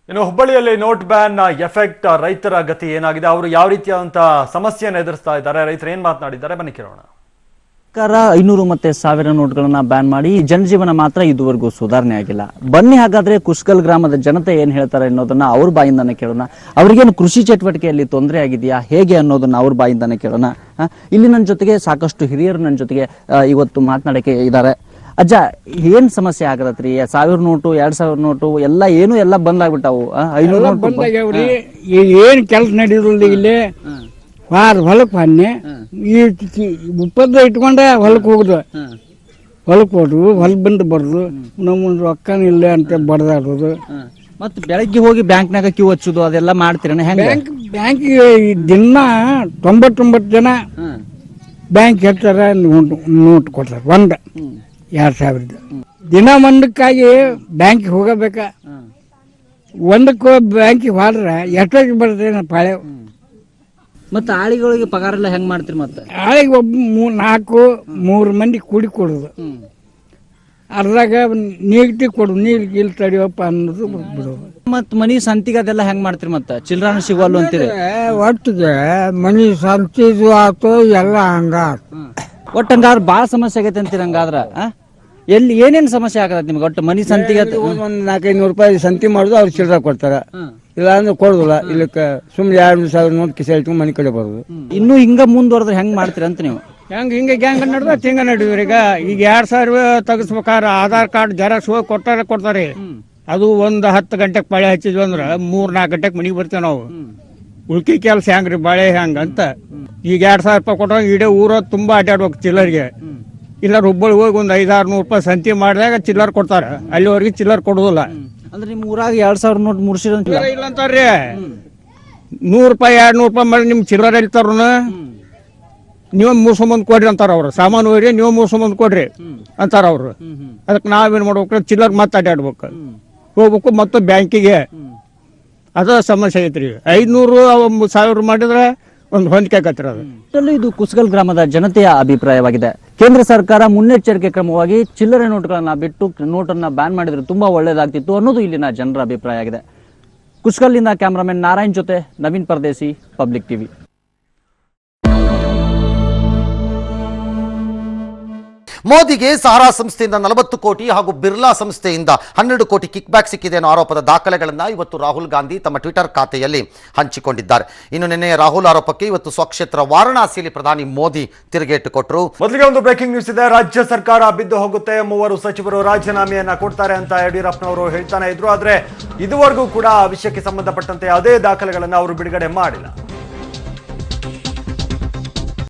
ಇನ್ನು ಹುಬ್ಬಳ್ಳಿಯಲ್ಲಿ note ban effect ರೈತರ ಗತಿ ಏನಾಗಿದೆ, ಅವರು ಯಾವ ರೀತಿಯಾದಂತಹ ಸಮಸ್ಯೆಯನ್ನು ಎದುರಿಸ್ತಾ ಇದ್ದಾರೆ, ರೈತರು ಏನ್ ಮಾತನಾಡಿದ್ದಾರೆ ಬನ್ನಿ ಕೇಳೋಣ. ಸರ್ಕಾರ 500 ಮತ್ತೆ 1000 ನೋಟ್ಗಳನ್ನ ಬ್ಯಾನ್ ಮಾಡಿ ಜನಜೀವನ ಮಾತ್ರ ಇದುವರೆಗೂ ಸುಧಾರಣೆ ಆಗಿಲ್ಲ. ಬನ್ನಿ ಹಾಗಾದ್ರೆ ಕುಸ್ಕಲ್ ಗ್ರಾಮದ ಜನತೆ ಏನ್ ಹೇಳ್ತಾರೆ ಅನ್ನೋದನ್ನ ಅವ್ರ ಬಾಯಿಂದಾನೆ ಕೇಳೋಣ. ಅವ್ರಿಗೇನು ಕೃಷಿ ಚಟುವಟಿಕೆಯಲ್ಲಿ ತೊಂದರೆ ಆಗಿದೆಯಾ ಹೇಗೆ ಅನ್ನೋದನ್ನ ಅವ್ರ ಬಾಯಿಂದಾನೆ ಕೇಳೋಣ. ಇಲ್ಲಿ ನನ್ನ ಜೊತೆಗೆ ಸಾಕಷ್ಟು ಹಿರಿಯರು ನನ್ನ ಜೊತೆಗೆ ಇವತ್ತು ಮಾತನಾಡಕ್ಕೆ ಇದ್ದಾರೆ. ಅಜ್ಜ, ಏನ್ ಸಮಸ್ಯೆ ಆಗತ್ರಿ? 1000 ನೋಟು 2000 ನೋಟು ಎಲ್ಲ ಬಂದಾಗ್ಬಿಟ್ಟಾವು. 500 ನೋಟು ಬಂದಾಗ್ಯಾವ್ರಿ. ಏನ್ ಕೆಲಸ ನಡೆಯೋದಿಲ್ಲ ಇಲ್ಲಿ. ಹೊಲಕ್ಕೆ ಬನ್ನಿ ಈ ಉಪ್ಪದ ಇಟ್ಕೊಂಡೆ ಹೊಲಕ್ಕೆ ಹೋಗುದು, ಹೊಲಕ್ಕೆ ಹೋದ್ರು ಹೊಲಕ್ಕೆ ಬಂದು ಬರೋದು, ನಮ್ಮ ರೊಕ್ಕನ ಇಲ್ಲ ಅಂತ ಬಡ್ದಾಡೋದು. ಮತ್ತೆ ಬೆಳಗ್ಗೆ ಹೋಗಿ ಬ್ಯಾಂಕ್ನಾಗ ಕ್ಯೂ ಹಚ್ಚೋದು ಅದೆಲ್ಲ ಮಾಡ್ತೀರ ಹೆಂಗ? ಬ್ಯಾಂಕಿಗೆ ದಿನ 99 ಜನ ಬ್ಯಾಂಕ್ ಹೇಳ್ತಾರ, ನೋಟ್ ಕೊಡ್ತಾರ 1,000 ದಿನ ಒಂದಕ್ಕಾಗಿ ಬ್ಯಾಂಕಿಗೆ ಹೋಗಬೇಕ. ಒಂದಕ್ಕೆ ಬ್ಯಾಂಕಿಗೆ ಹೋದ್ರೆ ಎಷ್ಟೊತ್ತಿಗೆ ಬರ್ತದೆ ಪಾಳೆ. ಮತ್ತೆ ಆಳಿಗಳಿಗೆ ಪಗಾರ ಎಲ್ಲ ಹೆಂಗ್ ಮಾಡ್ತೀರಿ? ಮತ್ತೆ ಆಳಿಗೆ ಒಬ್ಬ 3 ಮಂದಿ ಕೂಡಿ ಕೊಡೋದು, ಅರ್ಧಾಗ ನೀಗ್ತಿ ಕೊಡು, ನೀರು ತಡಿಯಪ್ಪ ಅನ್ನೋದು ಬಿಡೋದು. ಮತ್ ಮನಿ ಸಂತಿಗೆ ಅದೆಲ್ಲ ಹೆಂಗ್ ಮಾಡ್ತೀರಿ? ಮತ್ತೆ ಚಿಲ್ಡ್ರನ್ ಸಿಗೋಲ್ಲ ಅಂತೀರಿ? ಒಟ್ಟಿಗೆ ಮನಿ ಸಂತಿದು ಆತು ಎಲ್ಲ ಹಂಗ. ಒಟ್ಟು ಹಂಗಾದ್ರೆ ಬಾಳ ಸಮಸ್ಯೆ ಆಗೈತೆ ಅಂತೀರ. ಹಂಗಾದ್ರ ಎಲ್ಲಿ ಏನೇನ್ ಸಮಸ್ಯೆ ಆಗತ್ತೆ ನಿಮ್ಗೆ? ಒಟ್ಟು ಮನಿ ಸಂತಿಗೆ ಒಂದು 400-500 ರೂಪಾಯಿ ಸಂತಿ ಮಾಡುದು, ಅವ್ರು ಚಿಲ್ಲರ ಕೊಡ್ತಾರ. ಇಲ್ಲ ಅಂದ್ರೆ ಕೊಡುದಿಲ್ಲ. ಇಲ್ಲಕ್ಕೆ ಸುಮ್ಮನೆ 2,000 ನೋಟ್ ಕಿಸ ಇಟ್ಕೊಂಡು ಮನೆ ಕಡೆ ಬರೋದು. ಇನ್ನು ಹಿಂಗ ಮುಂದುವರೆದ್ರೆ ಹೆಂಗ್ ಮಾಡ್ತೀರಿ ಅಂತ ನೀವು? ಹಿಂಗೆ ಗ್ಯಾಂಗ್ ನಡೆದ ಹಿಂಗ ನಡೆದ್ರಿ. ಈಗ 2,000 ತೆಗಿಸ್ಬೇಕಾರ ಆಧಾರ್ ಕಾರ್ಡ್ ಜೆರಾಕ್ಸ್ ಹೋಗಿ ಕೊಡ್ತಾರೆ. ಅದು 10 ಗಂಟೆಗೆ ಪಾಳೆ ಹಚ್ಚಿದ್ವಿ ಅಂದ್ರೆ 3-4 ಗಂಟೆಗೆ ಮನೆಗೆ ಬರ್ತೇವೆ ನಾವು. ಉಳ್ಕಿ ಕೆಲಸ ಹೆಂಗ್ರಿ ಬಾಳೆ ಹೆಂಗ ಅಂತ. ಈಗ 2,000 ರೂಪಾಯಿ ಕೊಟ್ಟಾಗ ಇಡೀ ಊರ ತುಂಬಾ ಅಡ್ಡಾಡ್ಬೇಕು ಚಿಲ್ಲರ್ಗೆ. ಇಲ್ಲ ಹುಬ್ಬಳ್ಳಿ ಹೋಗಿ ಒಂದು 500-600 ರೂಪಾಯಿ ಸಂತಿ ಮಾಡಿದಾಗ ಚಿಲ್ಲರ್ ಕೊಡ್ತಾರ, ಅಲ್ಲಿವರೆಗೆ ಚಿಲ್ಲರ್ ಕೊಡುದಿಲ್ಲ. ಅಂದ್ರೆ ನಿಮ್ ಊರಾಗ 2,000 ನೋಟ್ ಮುರ್ಸಿರಂತ ಇಲ್ಲ ಅಂತಾರ್ರಿ. 100 ರೂಪಾಯಿ 200 ರೂಪಾಯಿ ಮಾಡಿ ನಿಮ್ ಚಿಲ್ಲರ್ ಹೇಳ್ತಾರ, ನೀವು ಮೂರ್ಸಂಬಂದ್ ಕೊಡ್ರಿ ಅಂತಾರ ಅವ್ರು. ಸಾಮಾನು ಹೋಗ್ರಿ, ನೀವು ಮೂರ್ಸಂಬಂದ್ ಕೊಡ್ರಿ ಅಂತಾರ ಅವ್ರು. ಅದಕ್ಕೆ ನಾವೇನ್ ಮಾಡ್ಬೇಕು, ಚಿಲ್ಲರ್ ಮತ್ತೆ ಅಡ್ಡಾಡ್ಬೇಕು, ಹೋಗ್ಬೇಕು ಮತ್ತೆ ಬ್ಯಾಂಕಿಗೆ. ಅದ ಸಮಸ್ಯೆ ಐತ್ರಿ. 500-1000 ಮಾಡಿದ್ರೆ ಒಂದು ಹೊಂದಿಕೆ ಆಗತ್ರಿ. ಅದು ಇದು ಕುಸ್ಗಲ್ ಗ್ರಾಮದ ಜನತೆಯ ಅಭಿಪ್ರಾಯವಾಗಿದೆ. ಕೇಂದ್ರ ಸರ್ಕಾರ ಮುನ್ನೆಚ್ಚರಿಕೆ ಕ್ರಮವಾಗಿ ಚಿಲ್ಲರೆ ನೋಟ್ಗಳನ್ನ ಬಿಟ್ಟು ನೋಟನ್ನ ಬ್ಯಾನ್ ಮಾಡಿದ್ರೆ ತುಂಬಾ ಒಳ್ಳೇದಾಗ್ತಿತ್ತು ಅನ್ನೋದು ಇಲ್ಲಿನ ಜನರ ಅಭಿಪ್ರಾಯ ಆಗಿದೆ. ಕುಸ್ಗಲ್ನಿಂದ ಕ್ಯಾಮರಾಮನ್ ನಾರಾಯಣ್ ಜೊತೆ ನವೀನ್ ಪರದೇಸಿ, ಪಬ್ಲಿಕ್ ಟಿವಿ. ಮೋದಿಗೆ ಸಹಾರಾ ಸಂಸ್ಥೆಯಿಂದ 40 ಕೋಟಿ ಹಾಗೂ ಬಿರ್ಲಾ ಸಂಸ್ಥೆಯಿಂದ 12 ಕೋಟಿ ಕಿಕ್ ಬ್ಯಾಕ್ ಸಿಕ್ಕಿದೆ ಅನ್ನೋ ಆರೋಪದ ದಾಖಲೆಗಳನ್ನು ಇವತ್ತು ರಾಹುಲ್ ಗಾಂಧಿ ತಮ್ಮ ಟ್ವಿಟರ್ ಖಾತೆಯಲ್ಲಿ ಹಂಚಿಕೊಂಡಿದ್ದಾರೆ. ಇನ್ನು ನಿನ್ನೆ ರಾಹುಲ್ ಆರೋಪಕ್ಕೆ ಇವತ್ತು ಸ್ವಕ್ಷೇತ್ರ ವಾರಣಾಸಿಯಲ್ಲಿ ಪ್ರಧಾನಿ ಮೋದಿ ತಿರುಗೇಟು ಕೊಟ್ಟರು. ಮೊದಲಿಗೆ ಒಂದು ಬ್ರೇಕಿಂಗ್ ನ್ಯೂಸ್ ಇದೆ. ರಾಜ್ಯ ಸರ್ಕಾರ ಬಿದ್ದು ಹೋಗುತ್ತೆ, 3 ಸಚಿವರು ರಾಜೀನಾಮೆಯನ್ನ ಕೊಡ್ತಾರೆ ಅಂತ ಯಡಿಯೂರಪ್ಪನವರು ಹೇಳ್ತಾನೆ ಇದ್ರು. ಆದ್ರೆ ಇದುವರೆಗೂ ಕೂಡ ಆ ವಿಷಯಕ್ಕೆ ಸಂಬಂಧಪಟ್ಟಂತೆ ಅದೇ ದಾಖಲೆಗಳನ್ನು ಅವರು ಬಿಡುಗಡೆ ಮಾಡಿಲ್ಲ.